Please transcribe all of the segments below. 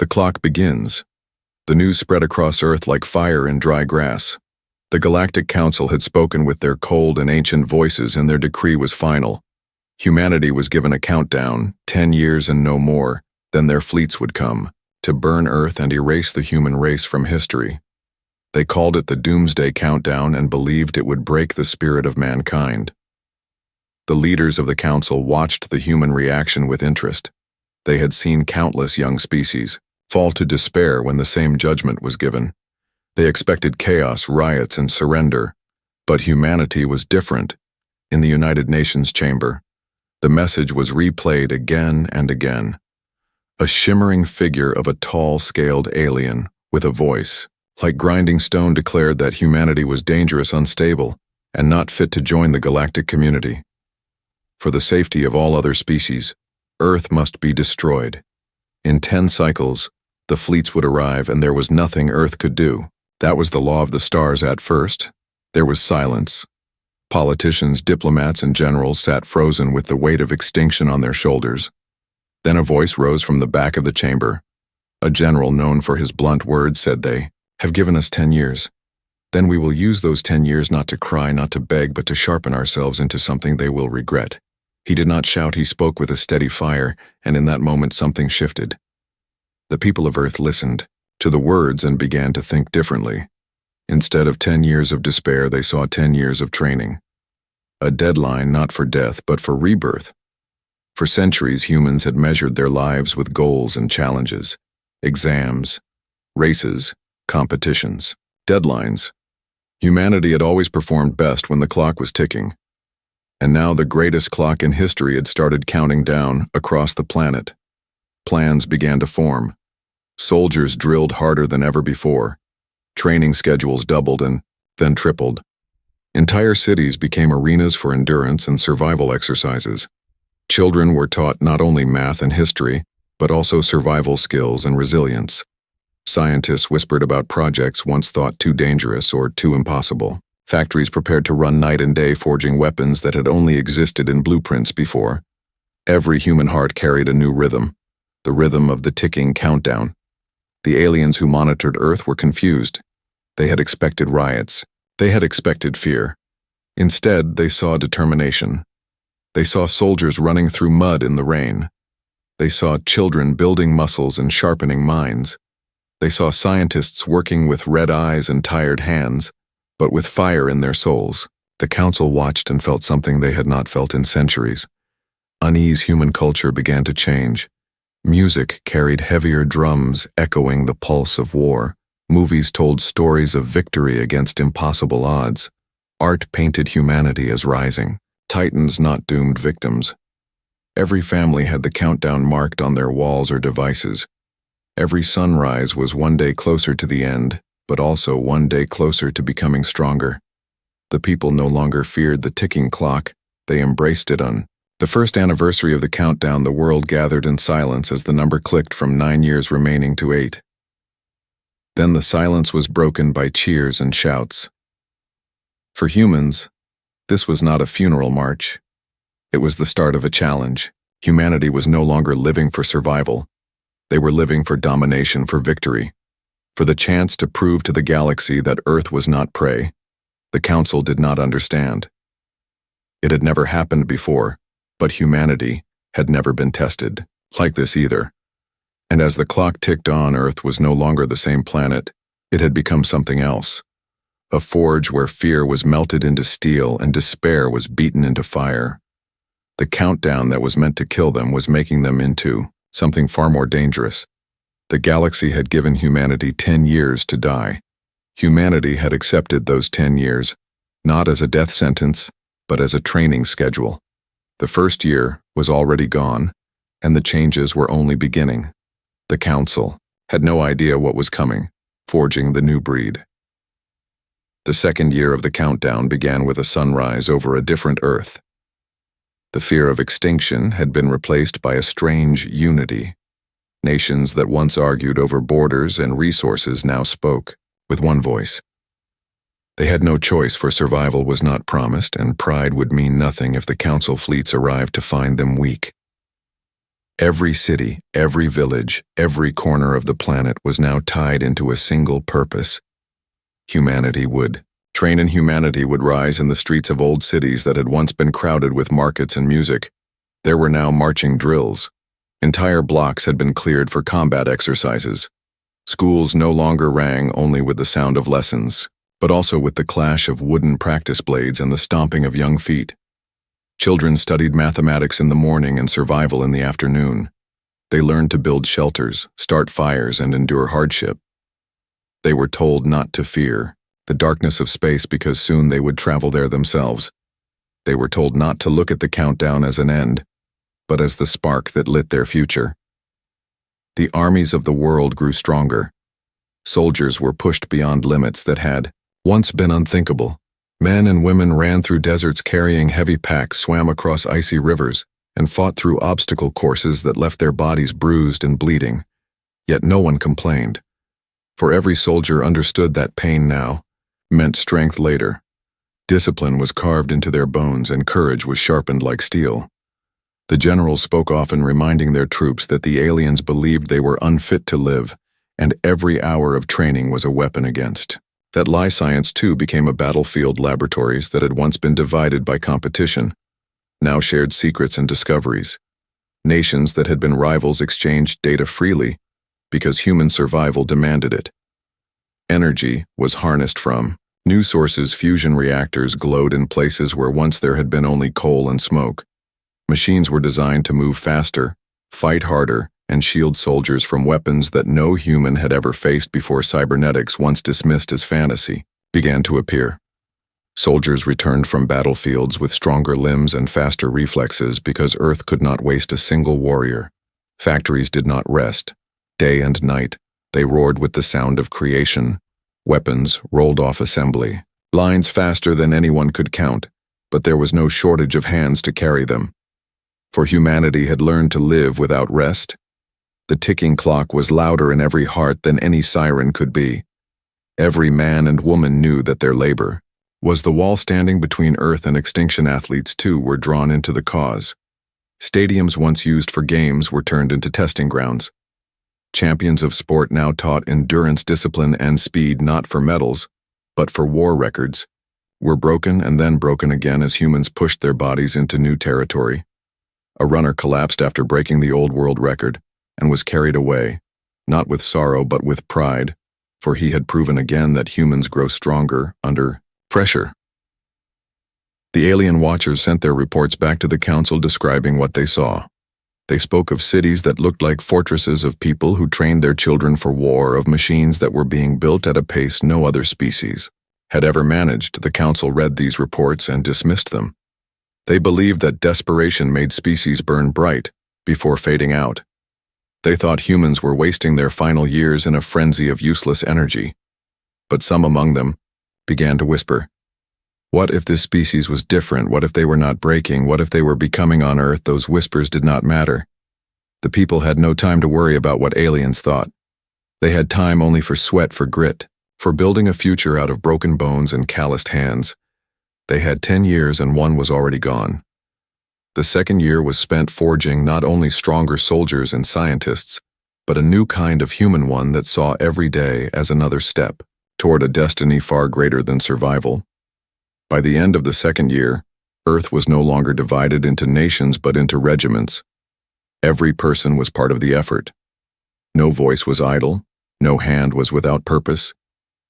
The clock begins. The news spread across Earth like fire in dry grass. The Galactic Council had spoken with their cold and ancient voices, and their decree was final. Humanity was given a countdown, 10 years and no more, then their fleets would come, to burn Earth and erase the human race from history. They called it the Doomsday Countdown and believed it would break the spirit of mankind. The leaders of the Council watched the human reaction with interest. They had seen countless young species fall to despair when the same judgment was given. They expected chaos, riots, and surrender. But humanity was different. In the United Nations chamber, the message was replayed again and again. A shimmering figure of a tall, scaled alien with a voice, like grinding stone, declared that humanity was dangerous, unstable, and not fit to join the galactic community. For the safety of all other species, Earth must be destroyed. In 10 cycles, the fleets would arrive, and there was nothing Earth could do. That was the law of the stars at first. There was silence. Politicians, diplomats, and generals sat frozen with the weight of extinction on their shoulders. Then a voice rose from the back of the chamber. A general known for his blunt words said, "They have given us 10 years. Then we will use those 10 years not to cry, not to beg, but to sharpen ourselves into something they will regret." He did not shout, he spoke with a steady fire, and in that moment something shifted. The people of Earth listened to the words and began to think differently. Instead of 10 years of despair, they saw 10 years of training. A deadline not for death, but for rebirth. For centuries, humans had measured their lives with goals and challenges, exams, races, competitions, deadlines. Humanity had always performed best when the clock was ticking. And now the greatest clock in history had started counting down across the planet. Plans began to form. Soldiers drilled harder than ever before. Training schedules doubled and then tripled. Entire cities became arenas for endurance and survival exercises. Children were taught not only math and history, but also survival skills and resilience. Scientists whispered about projects once thought too dangerous or too impossible. Factories prepared to run night and day, forging weapons that had only existed in blueprints before. Every human heart carried a new rhythm, the rhythm of the ticking countdown. The aliens who monitored Earth were confused. They had expected riots. They had expected fear. Instead, they saw determination. They saw soldiers running through mud in the rain. They saw children building muscles and sharpening minds. They saw scientists working with red eyes and tired hands, but with fire in their souls. The Council watched and felt something they had not felt in centuries. Unease human culture began to change. Music carried heavier drums, echoing the pulse of war. Movies told stories of victory against impossible odds. Art painted humanity as rising, titans not doomed victims. Every family had the countdown marked on their walls or devices. Every sunrise was one day closer to the end, but also one day closer to becoming stronger. The people no longer feared the ticking clock, they embraced it. On the first anniversary of the countdown, the world gathered in silence as the number clicked from 9 years remaining to 8. Then the silence was broken by cheers and shouts. For humans, this was not a funeral march. It was the start of a challenge. Humanity was no longer living for survival. They were living for domination, for victory, for the chance to prove to the galaxy that Earth was not prey. The Council did not understand. It had never happened before, but humanity had never been tested like this either. And as the clock ticked on, Earth was no longer the same planet. It had become something else. A forge where fear was melted into steel and despair was beaten into fire. The countdown that was meant to kill them was making them into something far more dangerous. The galaxy had given humanity 10 years to die. Humanity had accepted those 10 years, not as a death sentence, but as a training schedule. The first year was already gone, and the changes were only beginning. The Council had no idea what was coming, forging the new breed. The second year of the countdown began with a sunrise over a different Earth. The fear of extinction had been replaced by a strange unity. Nations that once argued over borders and resources now spoke with one voice. They had no choice, for survival was not promised, and pride would mean nothing if the Council fleets arrived to find them weak. Every city, every village, every corner of the planet was now tied into a single purpose. Humanity would. Train and humanity would rise in the streets of old cities that had once been crowded with markets and music. There were now marching drills. Entire blocks had been cleared for combat exercises. Schools no longer rang only with the sound of lessons, but also with the clash of wooden practice blades and the stomping of young feet. Children studied mathematics in the morning and survival in the afternoon. They learned to build shelters, start fires, and endure hardship. They were told not to fear the darkness of space because soon they would travel there themselves. They were told not to look at the countdown as an end, but as the spark that lit their future. The armies of the world grew stronger. Soldiers were pushed beyond limits that had once been unthinkable. Men and women ran through deserts carrying heavy packs, swam across icy rivers, and fought through obstacle courses that left their bodies bruised and bleeding. Yet no one complained, for every soldier understood that pain now meant strength later. Discipline was carved into their bones and courage was sharpened like steel. The generals spoke often, reminding their troops that the aliens believed they were unfit to live, and every hour of training was a weapon against. That lie science too became a battlefield. Laboratories that had once been divided by competition now shared secrets and discoveries. Nations that had been rivals exchanged data freely because human survival demanded it. Energy was harnessed from new sources. Fusion reactors glowed in places where once there had been only coal and smoke. Machines were designed to move faster, fight harder, and shield soldiers from weapons that no human had ever faced before. Cybernetics, once dismissed as fantasy, began to appear. Soldiers returned from battlefields with stronger limbs and faster reflexes because Earth could not waste a single warrior. Factories did not rest. Day and night, they roared with the sound of creation. Weapons rolled off assembly lines faster than anyone could count, but there was no shortage of hands to carry them. For humanity had learned to live without rest. The ticking clock was louder in every heart than any siren could be. Every man and woman knew that their labor was the wall standing between Earth and extinction. Athletes, too, were drawn into the cause. Stadiums once used for games were turned into testing grounds. Champions of sport now taught endurance, discipline, and speed, not for medals, but for war records, were broken and then broken again as humans pushed their bodies into new territory. A runner collapsed after breaking the old world record and was carried away, not with sorrow but with pride, for he had proven again that humans grow stronger under pressure. The alien watchers sent their reports back to the council describing what they saw. They spoke of cities that looked like fortresses, of people who trained their children for war, of machines that were being built at a pace no other species had ever managed. The council read these reports and dismissed them. They believed that desperation made species burn bright before fading out. They thought humans were wasting their final years in a frenzy of useless energy. But some among them began to whisper, what if this species was different? What if they were not breaking? What if they were becoming on Earth? Those whispers did not matter. The people had no time to worry about what aliens thought. They had time only for sweat, for grit, for building a future out of broken bones and calloused hands. They had 10 years and one was already gone. The second year was spent forging not only stronger soldiers and scientists, but a new kind of human one that saw every day as another step toward a destiny far greater than survival. By the end of the second year, Earth was no longer divided into nations but into regiments. Every person was part of the effort. No voice was idle, no hand was without purpose.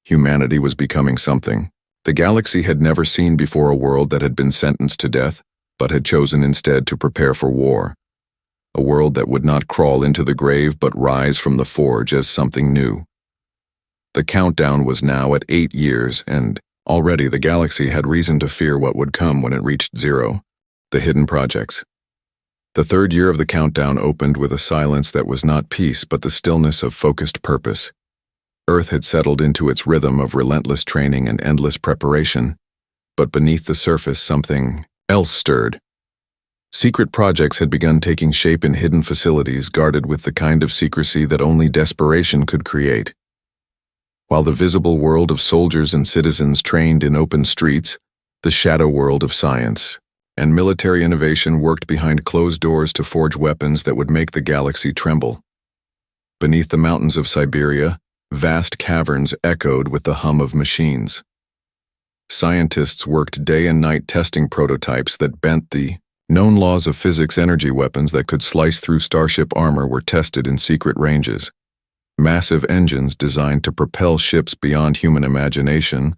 Humanity was becoming something the galaxy had never seen before, a world that had been sentenced to death, but had chosen instead to prepare for war. A world that would not crawl into the grave but rise from the forge as something new. The countdown was now at 8 years, and already the galaxy had reason to fear what would come when it reached 0, the hidden projects. The third year of the countdown opened with a silence that was not peace but the stillness of focused purpose. Earth had settled into its rhythm of relentless training and endless preparation, but beneath the surface something else stirred. Secret projects had begun taking shape in hidden facilities guarded with the kind of secrecy that only desperation could create. While the visible world of soldiers and citizens trained in open streets, the shadow world of science and military innovation worked behind closed doors to forge weapons that would make the galaxy tremble. Beneath the mountains of Siberia, vast caverns echoed with the hum of machines. Scientists worked day and night testing prototypes that bent the known laws of physics. Energy weapons that could slice through starship armor were tested in secret ranges. Massive engines designed to propel ships beyond human imagination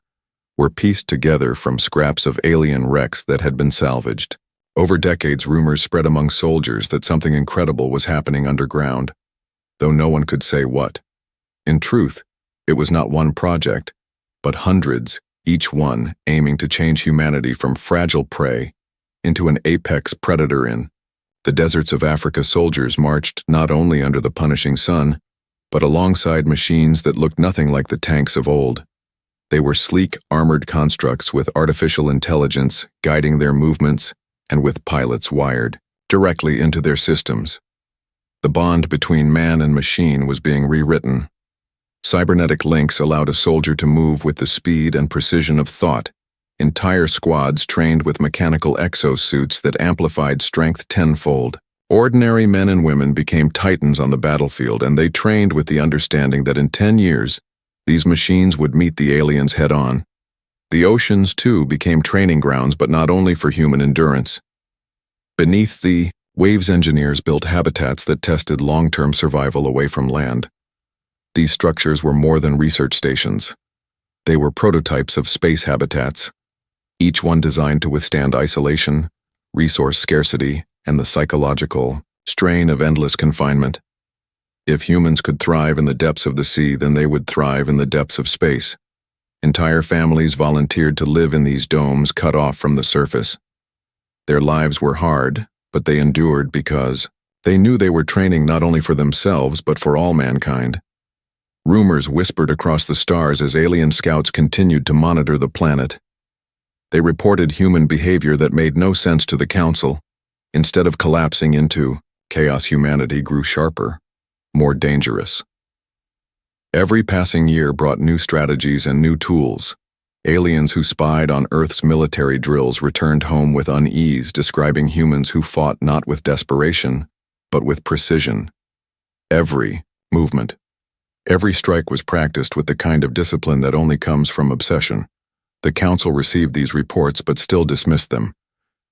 were pieced together from scraps of alien wrecks that had been salvaged. Over decades, rumors spread among soldiers that something incredible was happening underground, though no one could say what. In truth, it was not one project, but hundreds, each one aiming to change humanity from fragile prey into an apex predator. In the deserts of Africa, soldiers marched not only under the punishing sun, but alongside machines that looked nothing like the tanks of old. They were sleek, armored constructs with artificial intelligence guiding their movements and with pilots wired directly into their systems. The bond between man and machine was being rewritten. Cybernetic links allowed a soldier to move with the speed and precision of thought. Entire squads trained with mechanical exosuits that amplified strength tenfold. Ordinary men and women became titans on the battlefield, and they trained with the understanding that in 10 years, these machines would meet the aliens head-on. The oceans, too, became training grounds, but not only for human endurance. Beneath the waves, engineers built habitats that tested long-term survival away from land. These structures were more than research stations. They were prototypes of space habitats, each one designed to withstand isolation, resource scarcity, and the psychological strain of endless confinement. If humans could thrive in the depths of the sea, then they would thrive in the depths of space. Entire families volunteered to live in these domes cut off from the surface. Their lives were hard, but they endured because they knew they were training not only for themselves but for all mankind. Rumors whispered across the stars as alien scouts continued to monitor the planet. They reported human behavior that made no sense to the Council. Instead of collapsing into chaos, humanity grew sharper, more dangerous. Every passing year brought new strategies and new tools. Aliens who spied on Earth's military drills returned home with unease, describing humans who fought not with desperation, but with precision. Every movement, every strike was practiced with the kind of discipline that only comes from obsession. The Council received these reports but still dismissed them.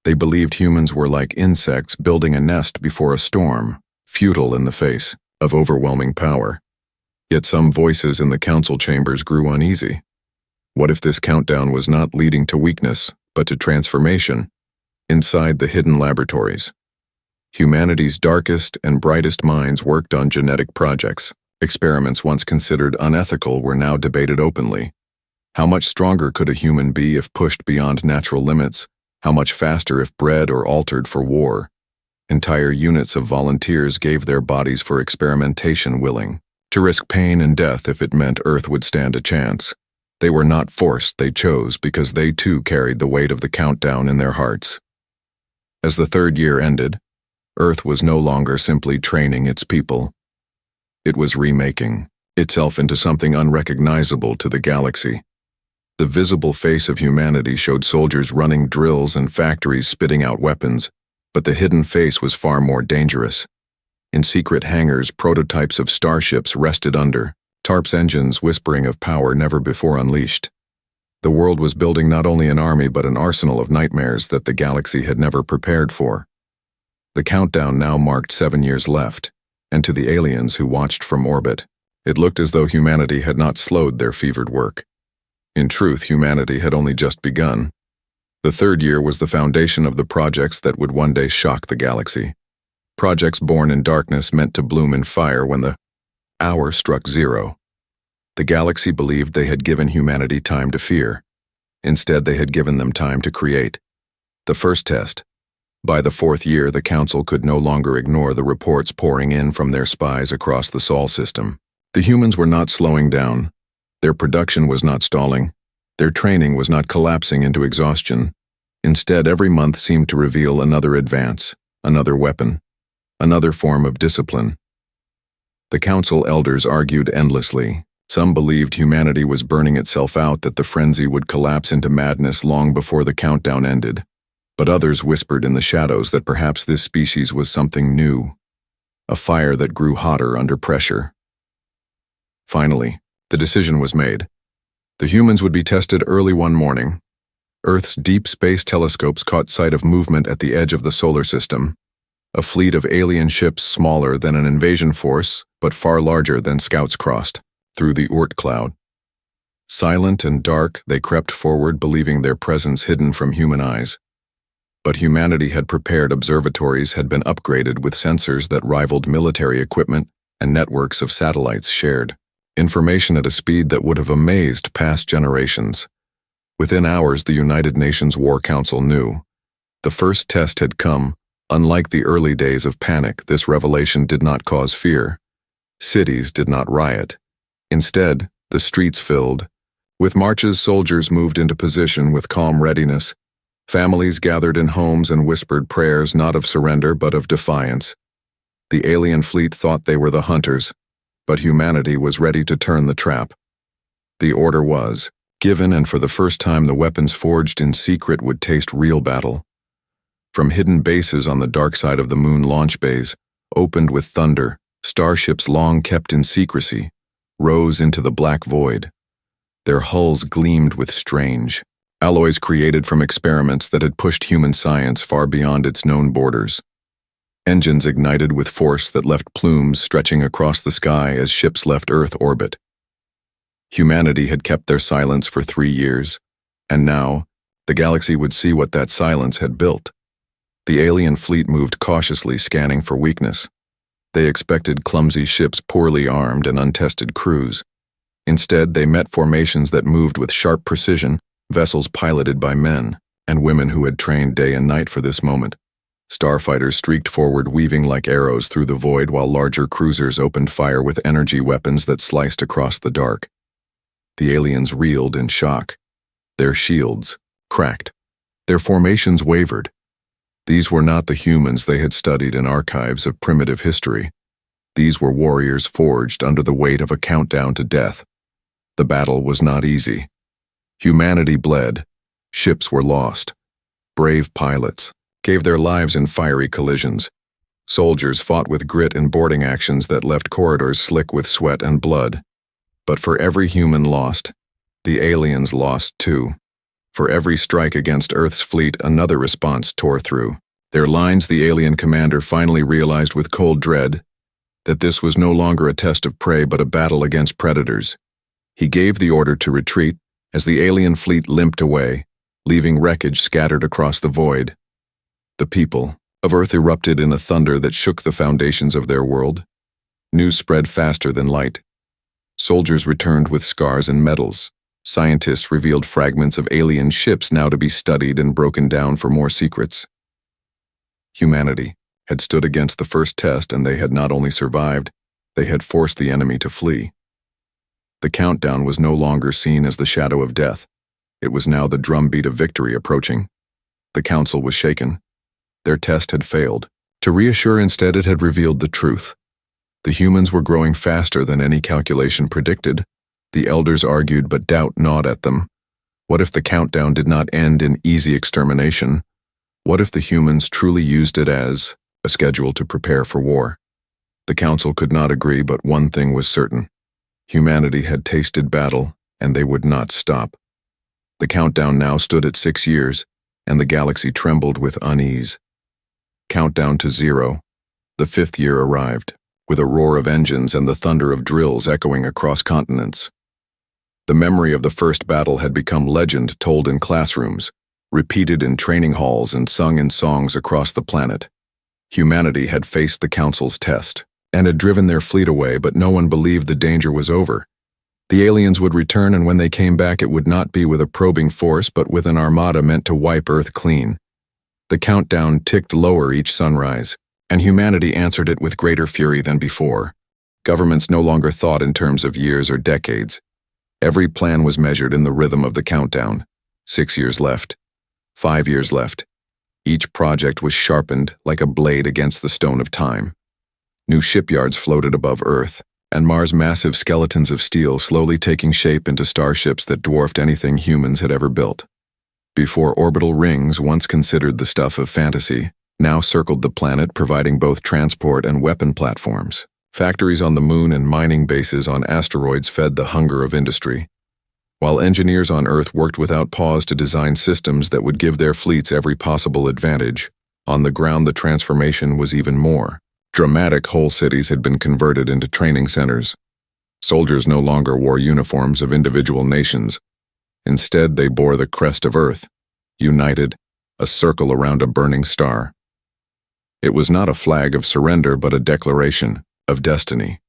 They believed humans were like insects building a nest before a storm, futile in the face of overwhelming power. Yet some voices in the council chambers grew uneasy. What if this countdown was not leading to weakness, but to transformation? Inside the hidden laboratories, humanity's darkest and brightest minds worked on genetic projects. Experiments once considered unethical were now debated openly. How much stronger could a human be if pushed beyond natural limits? How much faster if bred or altered for war? Entire units of volunteers gave their bodies for experimentation, willing to risk pain and death if it meant Earth would stand a chance. They were not forced, they chose, because they too carried the weight of the countdown in their hearts. As the third year ended, Earth was no longer simply training its people. It was remaking itself into something unrecognizable to the galaxy. The visible face of humanity showed soldiers running drills and factories spitting out weapons, but the hidden face was far more dangerous. In secret hangars, prototypes of starships rested under TARP's engines, whispering of power never before unleashed. The world was building not only an army but an arsenal of nightmares that the galaxy had never prepared for. The countdown now marked 7 years left, and to the aliens who watched from orbit, it looked as though humanity had not slowed their fevered work. In truth, humanity had only just begun. The third year was the foundation of the projects that would one day shock the galaxy. Projects born in darkness meant to bloom in fire when the hour struck zero. The galaxy believed they had given humanity time to fear. Instead, they had given them time to create. The first test. By the fourth year, the Council could no longer ignore the reports pouring in from their spies across the Sol system. The humans were not slowing down. Their production was not stalling. Their training was not collapsing into exhaustion. Instead, every month seemed to reveal another advance, another weapon, another form of discipline. The Council elders argued endlessly. Some believed humanity was burning itself out, that the frenzy would collapse into madness long before the countdown ended. but others whispered in the shadows that perhaps this species was something new, a fire that grew hotter under pressure. Finally, the decision was made. The humans would be tested early one morning. Earth's deep space telescopes caught sight of movement at the edge of the solar system, a fleet of alien ships smaller than an invasion force, but far larger than scouts crossed through the Oort cloud. Silent and dark, they crept forward, believing their presence hidden from human eyes. But humanity had prepared observatories, had been upgraded with sensors that rivaled military equipment and networks of satellites shared information at a speed that would have amazed past generations. Within hours, the United Nations War Council knew. The first test had come. Unlike the early days of panic, this revelation did not cause fear. Cities did not riot. Instead, the streets filled. With marches, soldiers moved into position with calm readiness. Families gathered in homes and whispered prayers not of surrender but of defiance. The alien fleet thought they were the hunters, but humanity was ready to turn the trap. The order was given, and for the first time the weapons forged in secret would taste real battle. From hidden bases on the dark side of the moon, launch bays, opened with thunder, starships long kept in secrecy, rose into the black void. Their hulls gleamed with strange alloys created from experiments that had pushed human science far beyond its known borders. Engines ignited with force that left plumes stretching across the sky as ships left Earth orbit. Humanity had kept their silence for 3 years, and now the galaxy would see what that silence had built. The alien fleet moved cautiously, scanning for weakness. They expected clumsy ships, poorly armed, and untested crews. Instead, they met formations that moved with sharp precision, vessels piloted by men and women who had trained day and night for this moment. Starfighters streaked forward, weaving like arrows through the void, while larger cruisers opened fire with energy weapons that sliced across the dark. The aliens reeled in shock. Their shields cracked. Their formations wavered. These were not the humans they had studied in archives of primitive history. These were warriors forged under the weight of a countdown to death. The battle was not easy. Humanity bled. Ships were lost. Brave pilots gave their lives in fiery collisions. Soldiers fought with grit in boarding actions that left corridors slick with sweat and blood. But for every human lost, the aliens lost too. For every strike against Earth's fleet, another response tore through their lines. The alien commander finally realized with cold dread that this was no longer a test of prey but a battle against predators. He gave the order to retreat as the alien fleet limped away, leaving wreckage scattered across the void. The people of Earth erupted in a thunder that shook the foundations of their world. News spread faster than light. Soldiers returned with scars and medals. Scientists revealed fragments of alien ships now to be studied and broken down for more secrets. Humanity had stood against the first test, and they had not only survived, they had forced the enemy to flee. The countdown was no longer seen as the shadow of death. It was now the drumbeat of victory approaching. The council was shaken. Their test had failed. To reassure, instead, it had revealed the truth. The humans were growing faster than any calculation predicted. The elders argued, but doubt gnawed at them. What if the countdown did not end in easy extermination? What if the humans truly used it as a schedule to prepare for war? The council could not agree, but one thing was certain. Humanity had tasted battle, and they would not stop. The countdown now stood at 6 years, and the galaxy trembled with unease. Countdown to 0. The 5th year arrived, with a roar of engines and the thunder of drills echoing across continents. The memory of the first battle had become legend, told in classrooms, repeated in training halls, and sung in songs across the planet. Humanity had faced the Council's test, and had driven their fleet away, but no one believed the danger was over. The aliens would return, and when they came back, it would not be with a probing force, but with an armada meant to wipe Earth clean. The countdown ticked lower each sunrise, and humanity answered it with greater fury than before. Governments no longer thought in terms of years or decades. Every plan was measured in the rhythm of the countdown. 6 years left. 5 years left. Each project was sharpened like a blade against the stone of time. New shipyards floated above Earth, and Mars' massive skeletons of steel slowly taking shape into starships that dwarfed anything humans had ever built. before orbital rings, once considered the stuff of fantasy, now circled the planet, providing both transport and weapon platforms. Factories on the moon and mining bases on asteroids fed the hunger of industry, while engineers on Earth worked without pause to design systems that would give their fleets every possible advantage. On the ground, the transformation was even more dramatic. Whole cities had been converted into training centers. Soldiers no longer wore uniforms of individual nations. Instead, they bore the crest of Earth, united, a circle around a burning star. It was not a flag of surrender, but a declaration of destiny.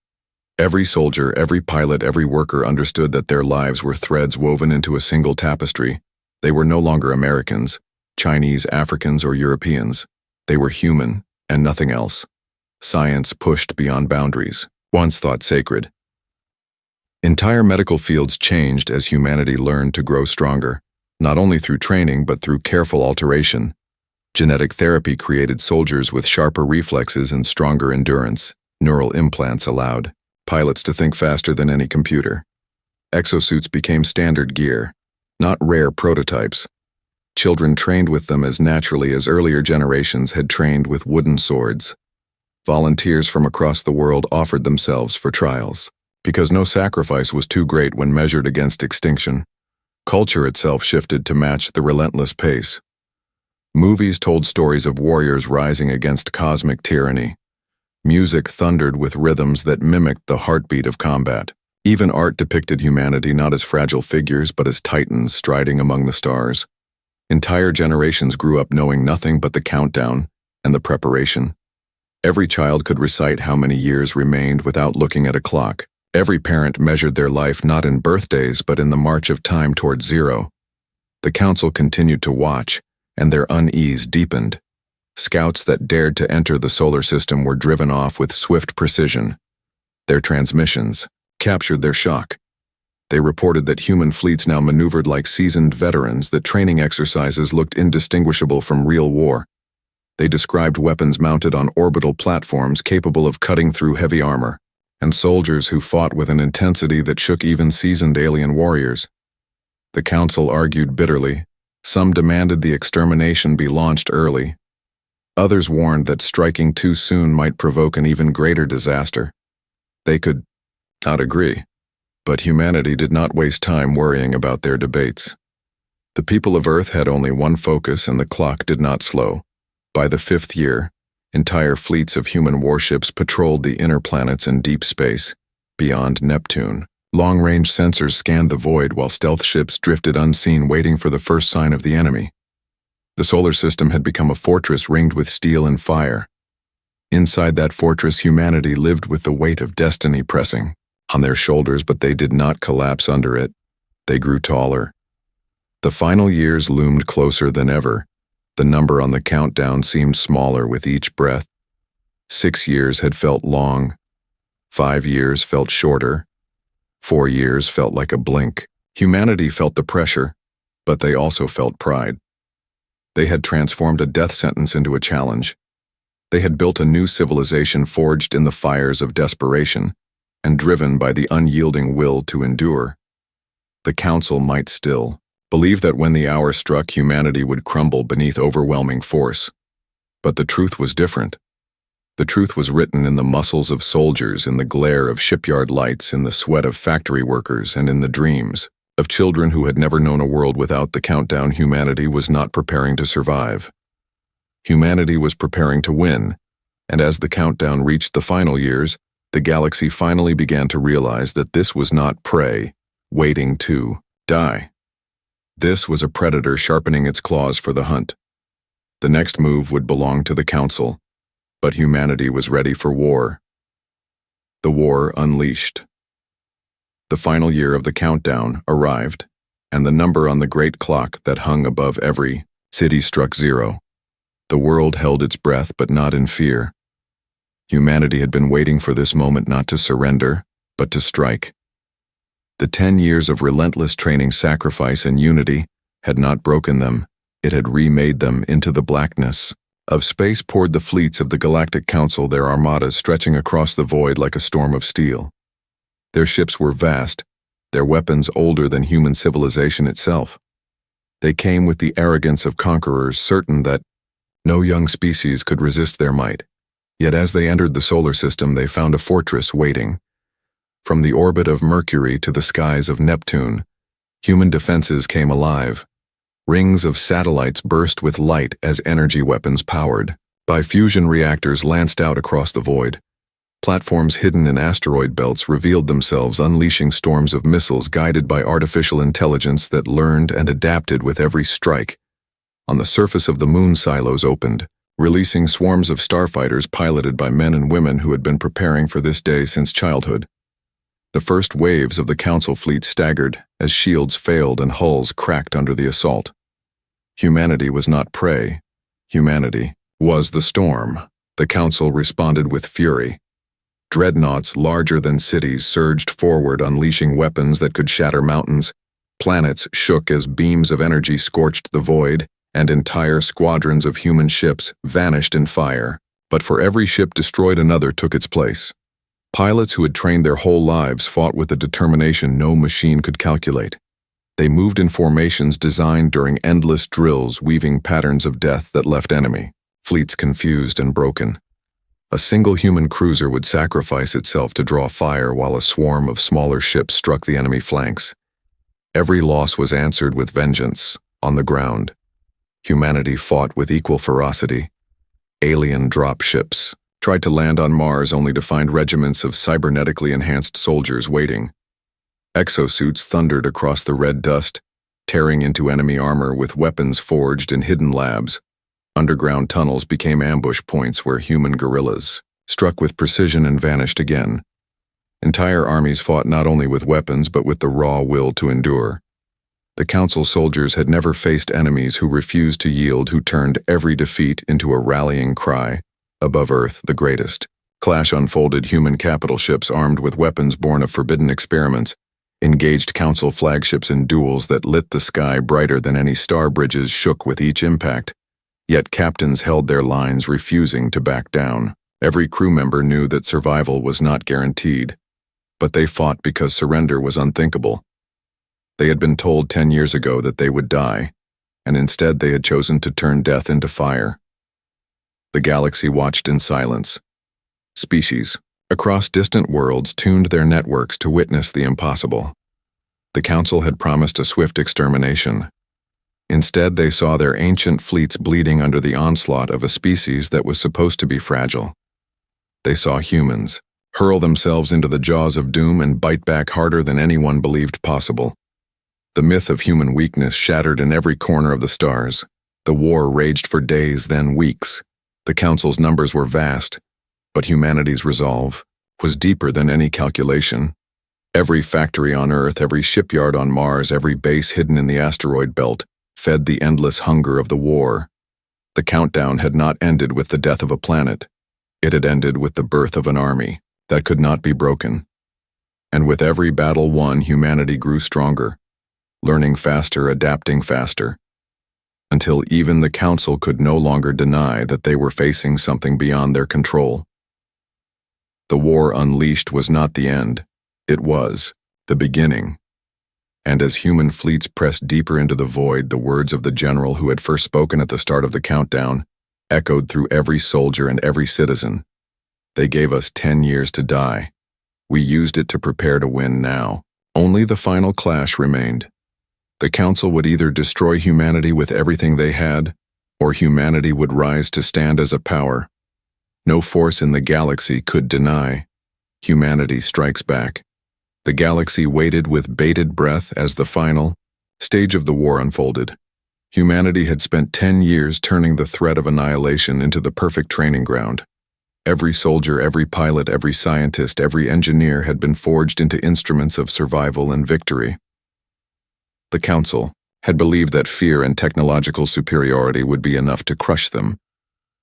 Every soldier, every pilot, every worker understood that their lives were threads woven into a single tapestry. They were no longer Americans, Chinese, Africans, or Europeans. They were human, and nothing else. Science pushed beyond boundaries, once thought sacred. Entire medical fields changed as humanity learned to grow stronger, not only through training but through careful alteration. Genetic therapy created soldiers with sharper reflexes and stronger endurance. Neural implants allowed pilots to think faster than any computer. Exosuits became standard gear, not rare prototypes. Children trained with them as naturally as earlier generations had trained with wooden swords. Volunteers from across the world offered themselves for trials, because no sacrifice was too great when measured against extinction. Culture itself shifted to match the relentless pace. Movies told stories of warriors rising against cosmic tyranny. Music thundered with rhythms that mimicked the heartbeat of combat. Even art depicted humanity not as fragile figures but as titans striding among the stars. Entire generations grew up knowing nothing but the countdown and the preparation. Every child could recite how many years remained without looking at a clock. Every parent measured their life not in birthdays but in the march of time toward zero. The council continued to watch, and their unease deepened. Scouts that dared to enter the solar system were driven off with swift precision. Their transmissions captured their shock. They reported that human fleets now maneuvered like seasoned veterans, that training exercises looked indistinguishable from real war. They described weapons mounted on orbital platforms capable of cutting through heavy armor, and soldiers who fought with an intensity that shook even seasoned alien warriors. The council argued bitterly. Some demanded the extermination be launched early. Others warned that striking too soon might provoke an even greater disaster. They could not agree, but humanity did not waste time worrying about their debates. The people of Earth had only one focus, and the clock did not slow. By the 5th year, entire fleets of human warships patrolled the inner planets and deep space, beyond Neptune. Long-range sensors scanned the void while stealth ships drifted unseen, waiting for the first sign of the enemy. The solar system had become a fortress ringed with steel and fire. Inside that fortress, humanity lived with the weight of destiny pressing on their shoulders, but they did not collapse under it. They grew taller. The final years loomed closer than ever. The number on the countdown seemed smaller with each breath. 6 years had felt long. 5 years felt shorter. 4 years felt like a blink. Humanity felt the pressure, but they also felt pride. They had transformed a death sentence into a challenge. They had built a new civilization forged in the fires of desperation and driven by the unyielding will to endure. The council might still believe that when the hour struck, humanity would crumble beneath overwhelming force. But the truth was different. The truth was written in the muscles of soldiers, in the glare of shipyard lights, in the sweat of factory workers, and in the dreams of children who had never known a world without the countdown. Humanity was not preparing to survive. Humanity was preparing to win, and as the countdown reached the final years, the galaxy finally began to realize that this was not prey waiting to die. This was a predator sharpening its claws for the hunt. The next move would belong to the council, but humanity was ready for war. The war unleashed. The final year of the countdown arrived, and the number on the great clock that hung above every city struck 0. The world held its breath, but not in fear. Humanity had been waiting for this moment, not to surrender, but to strike. The 10 years of relentless training, sacrifice, and unity had not broken them. It had remade them. Into the blackness of space poured the fleets of the Galactic Council, their armadas stretching across the void like a storm of steel. Their ships were vast, their weapons older than human civilization itself. They came with the arrogance of conquerors, certain that no young species could resist their might. Yet as they entered the solar system, they found a fortress waiting. From the orbit of Mercury to the skies of Neptune, human defenses came alive. Rings of satellites burst with light as energy weapons powered by fusion reactors lanced out across the void. Platforms hidden in asteroid belts revealed themselves, unleashing storms of missiles guided by artificial intelligence that learned and adapted with every strike. On the surface of the moon, silos opened, releasing swarms of starfighters piloted by men and women who had been preparing for this day since childhood. The first waves of the Council fleet staggered as shields failed and hulls cracked under the assault. Humanity was not prey. Humanity was the storm. The Council responded with fury. Dreadnoughts larger than cities surged forward, unleashing weapons that could shatter mountains. Planets shook as beams of energy scorched the void, and entire squadrons of human ships vanished in fire. But for every ship destroyed, another took its place. Pilots who had trained their whole lives fought with a determination no machine could calculate. They moved in formations designed during endless drills, weaving patterns of death that left enemy fleets confused and broken. A single human cruiser would sacrifice itself to draw fire while a swarm of smaller ships struck the enemy flanks. Every loss was answered with vengeance. On the ground, humanity fought with equal ferocity. Alien dropships tried to land on Mars only to find regiments of cybernetically enhanced soldiers waiting. Exosuits thundered across the red dust, tearing into enemy armor with weapons forged in hidden labs. Underground tunnels became ambush points where human guerrillas struck with precision and vanished again. Entire armies fought not only with weapons but with the raw will to endure. The Council soldiers had never faced enemies who refused to yield, who turned every defeat into a rallying cry. Above Earth, the greatest clash unfolded. Human capital ships armed with weapons born of forbidden experiments engaged Council flagships in duels that lit the sky brighter than any star. Bridges shook with each impact. Yet captains held their lines, refusing to back down. Every crew member knew that survival was not guaranteed, but they fought because surrender was unthinkable. They had been told 10 years ago that they would die, and instead they had chosen to turn death into fire. The galaxy watched in silence. Species across distant worlds tuned their networks to witness the impossible. The Council had promised a swift extermination. Instead, they saw their ancient fleets bleeding under the onslaught of a species that was supposed to be fragile. They saw humans hurl themselves into the jaws of doom and bite back harder than anyone believed possible. The myth of human weakness shattered in every corner of the stars. The war raged for days, then weeks. The Council's numbers were vast, but humanity's resolve was deeper than any calculation. Every factory on Earth, every shipyard on Mars, every base hidden in the asteroid belt fed the endless hunger of the war. The countdown had not ended with the death of a planet. It had ended with the birth of an army that could not be broken. And with every battle won, humanity grew stronger, learning faster, adapting faster, until even the Council could no longer deny that they were facing something beyond their control. The war unleashed was not the end. It was the beginning. And as human fleets pressed deeper into the void, the words of the general who had first spoken at the start of the countdown echoed through every soldier and every citizen. They gave us 10 years to die. We used it to prepare to win now. Only the final clash remained. The Council would either destroy humanity with everything they had, or humanity would rise to stand as a power. No force in the galaxy could deny. Humanity strikes back. The galaxy waited with bated breath as the final stage of the war unfolded. Humanity had spent 10 years turning the threat of annihilation into the perfect training ground. Every soldier, every pilot, every scientist, every engineer had been forged into instruments of survival and victory. The Council had believed that fear and technological superiority would be enough to crush them,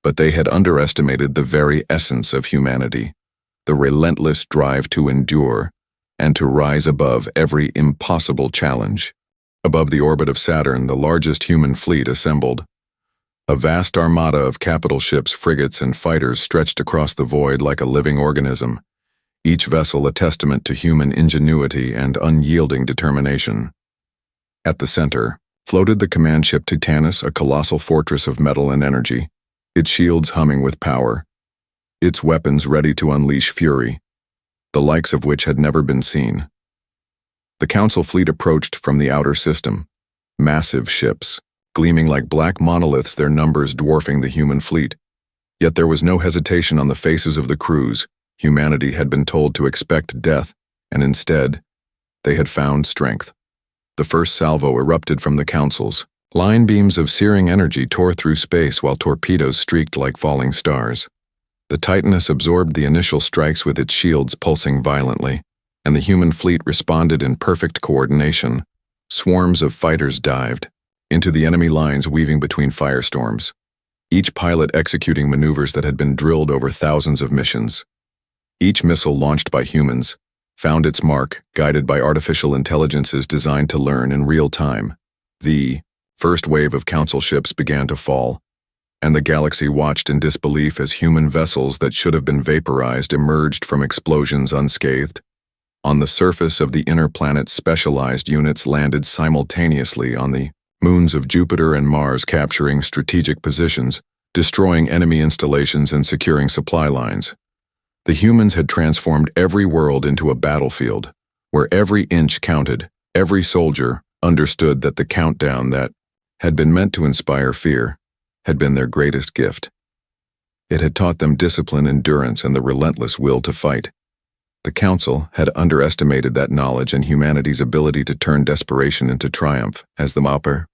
but they had underestimated the very essence of humanity, the relentless drive to endure and to rise above every impossible challenge. Above the orbit of Saturn, the largest human fleet assembled. A vast armada of capital ships, frigates, and fighters stretched across the void like a living organism, each vessel a testament to human ingenuity and unyielding determination. At the center, floated the command ship Titanus, a colossal fortress of metal and energy, its shields humming with power, its weapons ready to unleash fury, the likes of which had never been seen. The Council fleet approached from the outer system, massive ships, gleaming like black monoliths, their numbers dwarfing the human fleet. Yet there was no hesitation on the faces of the crews. Humanity had been told to expect death, and instead, they had found strength. The first salvo erupted from the Councils. Line beams of searing energy tore through space while torpedoes streaked like falling stars. The Titanus absorbed the initial strikes with its shields pulsing violently, and the human fleet responded in perfect coordination. Swarms of fighters dived into the enemy lines, weaving between firestorms, each pilot executing maneuvers that had been drilled over thousands of missions. Each missile launched by humans found its mark, guided by artificial intelligences designed to learn in real time. The first wave of Council ships began to fall, and the galaxy watched in disbelief as human vessels that should have been vaporized emerged from explosions unscathed. On the surface of the inner planet, specialized units landed simultaneously on the moons of Jupiter and Mars, capturing strategic positions, destroying enemy installations, and securing supply lines. The humans had transformed every world into a battlefield, where every inch counted. Every soldier understood that the countdown that had been meant to inspire fear had been their greatest gift. It had taught them discipline, endurance, and the relentless will to fight. The Council had underestimated that knowledge and humanity's ability to turn desperation into triumph. As the Mopper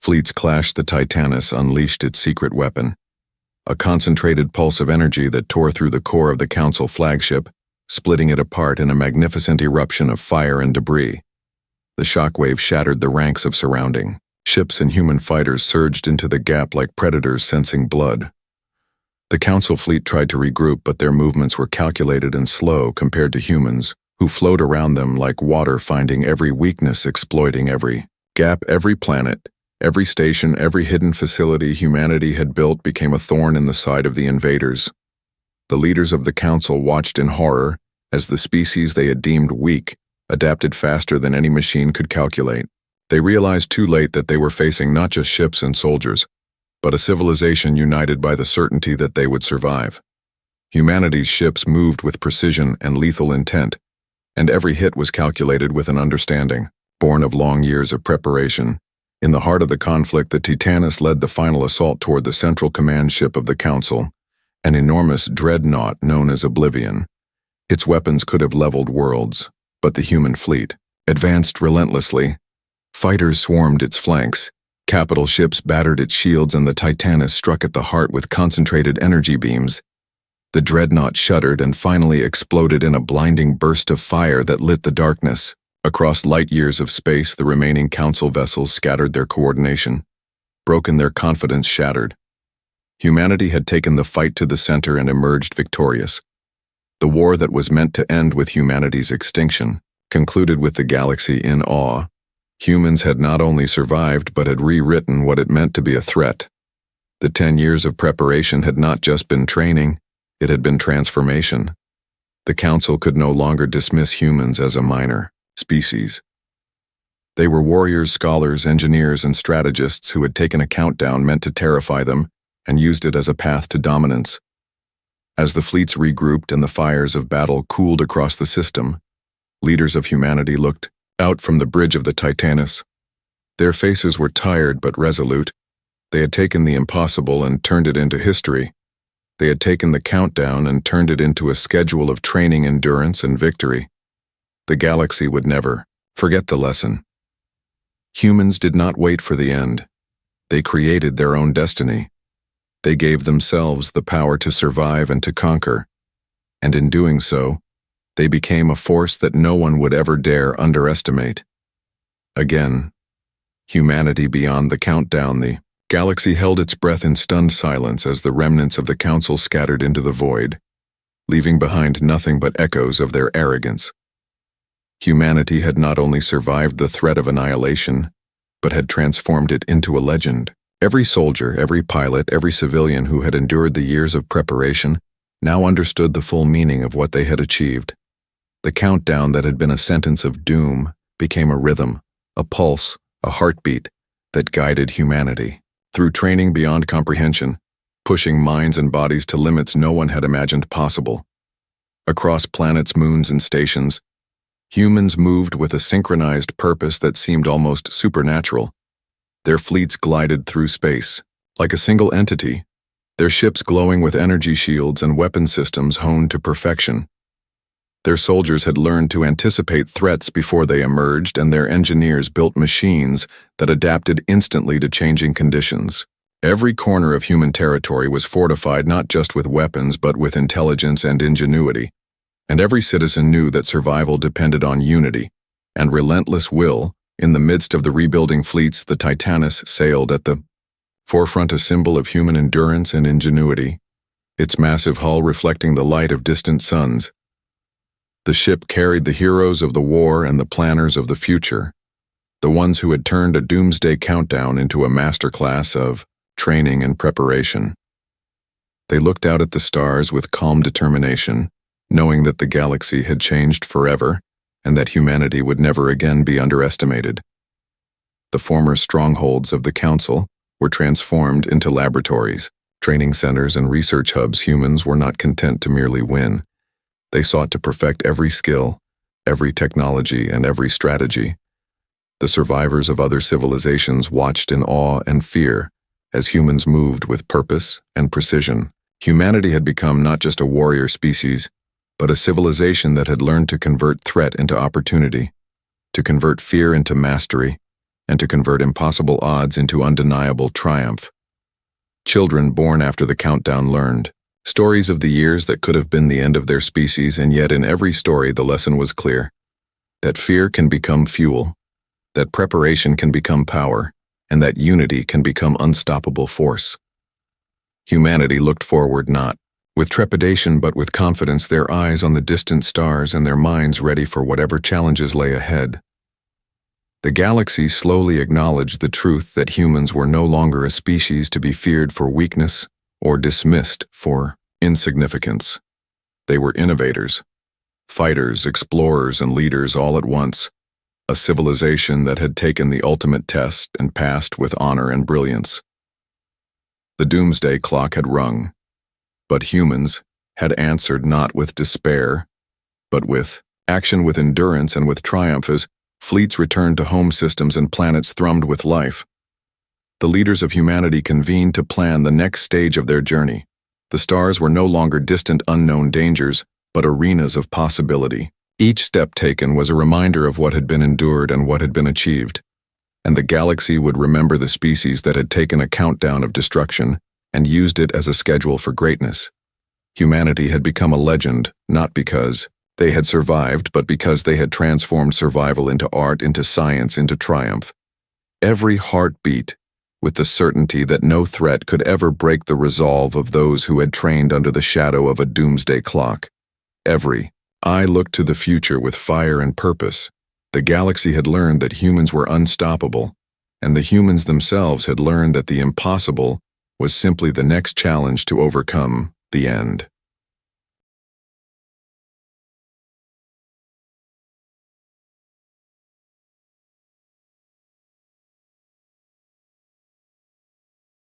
fleets clashed, the Titanus unleashed its secret weapon, a concentrated pulse of energy that tore through the core of the Council flagship, splitting it apart in a magnificent eruption of fire and debris. The shockwave shattered the ranks of surrounding ships, and human fighters surged into the gap like predators sensing blood. The Council fleet tried to regroup, but their movements were calculated and slow compared to humans, who flowed around them like water, finding every weakness, exploiting every gap. Every planet, every station, every hidden facility humanity had built became a thorn in the side of the invaders. The leaders of the Council watched in horror as the species they had deemed weak adapted faster than any machine could calculate. They realized too late that they were facing not just ships and soldiers, but a civilization united by the certainty that they would survive. Humanity's ships moved with precision and lethal intent, and every hit was calculated with an understanding, born of long years of preparation. In the heart of the conflict, the Titanus led the final assault toward the central command ship of the Council, an enormous dreadnought known as Oblivion. Its weapons could have leveled worlds, but the human fleet advanced relentlessly. Fighters swarmed its flanks, capital ships battered its shields, and the Titanus struck at the heart with concentrated energy beams. The dreadnought shuddered and finally exploded in a blinding burst of fire that lit the darkness. Across light years of space, the remaining Council vessels scattered their coordination, broken, their confidence shattered. Humanity had taken the fight to the center and emerged victorious. The war that was meant to end with humanity's extinction concluded with the galaxy in awe. Humans had not only survived but had rewritten what it meant to be a threat. The 10 years of preparation had not just been training, it had been transformation. The Council could no longer dismiss humans as a minor species. They were warriors, scholars, engineers, and strategists who had taken a countdown meant to terrify them and used it as a path to dominance. As the fleets regrouped and the fires of battle cooled across the system, leaders of humanity looked out from the bridge of the Titanus. Their faces were tired but resolute. They had taken the impossible and turned it into history. They had taken the countdown and turned it into a schedule of training, endurance, and victory. The galaxy would never forget the lesson. Humans did not wait for the end. They created their own destiny. They gave themselves the power to survive and to conquer, and in doing so, they became a force that no one would ever dare underestimate. Again, humanity beyond the countdown. The galaxy held its breath in stunned silence as the remnants of the Council scattered into the void, leaving behind nothing but echoes of their arrogance. Humanity had not only survived the threat of annihilation, but had transformed it into a legend. Every soldier, every pilot, every civilian who had endured the years of preparation now understood the full meaning of what they had achieved. The countdown that had been a sentence of doom became a rhythm, a pulse, a heartbeat that guided humanity. Through training beyond comprehension, pushing minds and bodies to limits no one had imagined possible. Across planets, moons, and stations, humans moved with a synchronized purpose that seemed almost supernatural. Their fleets glided through space, like a single entity, their ships glowing with energy shields and weapon systems honed to perfection. Their soldiers had learned to anticipate threats before they emerged, and their engineers built machines that adapted instantly to changing conditions. Every corner of human territory was fortified not just with weapons but with intelligence and ingenuity, and every citizen knew that survival depended on unity and relentless will. In the midst of the rebuilding fleets, the Titanus sailed at the forefront, a symbol of human endurance and ingenuity, its massive hull reflecting the light of distant suns. The ship carried the heroes of the war and the planners of the future, the ones who had turned a doomsday countdown into a masterclass of training and preparation. They looked out at the stars with calm determination, knowing that the galaxy had changed forever and that humanity would never again be underestimated. The former strongholds of the Council were transformed into laboratories, training centers, and research hubs. Humans were not content to merely win. They sought to perfect every skill, every technology, and every strategy. The survivors of other civilizations watched in awe and fear as humans moved with purpose and precision. Humanity had become not just a warrior species, but a civilization that had learned to convert threat into opportunity, to convert fear into mastery, and to convert impossible odds into undeniable triumph. Children born after the countdown learned stories of the years that could have been the end of their species, and yet in every story the lesson was clear: that fear can become fuel, that preparation can become power, and that unity can become unstoppable force. Humanity looked forward not with trepidation but with confidence, their eyes on the distant stars and their minds ready for whatever challenges lay ahead. The galaxy slowly acknowledged the truth that humans were no longer a species to be feared for weakness or dismissed for insignificance. They were innovators, fighters, explorers, and leaders all at once, a civilization that had taken the ultimate test and passed with honor and brilliance. The doomsday clock had rung, but humans had answered not with despair, but with action, with endurance, and with triumph as fleets returned to home systems and planets thrummed with life. The leaders of humanity convened to plan the next stage of their journey. The stars were no longer distant, unknown dangers, but arenas of possibility. Each step taken was a reminder of what had been endured and what had been achieved, and the galaxy would remember the species that had taken a countdown of destruction and used it as a schedule for greatness. Humanity had become a legend, not because they had survived, but because they had transformed survival into art, into science, into triumph. Every heartbeat with the certainty that no threat could ever break the resolve of those who had trained under the shadow of a doomsday clock. Every eye looked to the future with fire and purpose. The galaxy had learned that humans were unstoppable, and the humans themselves had learned that the impossible was simply the next challenge to overcome the end.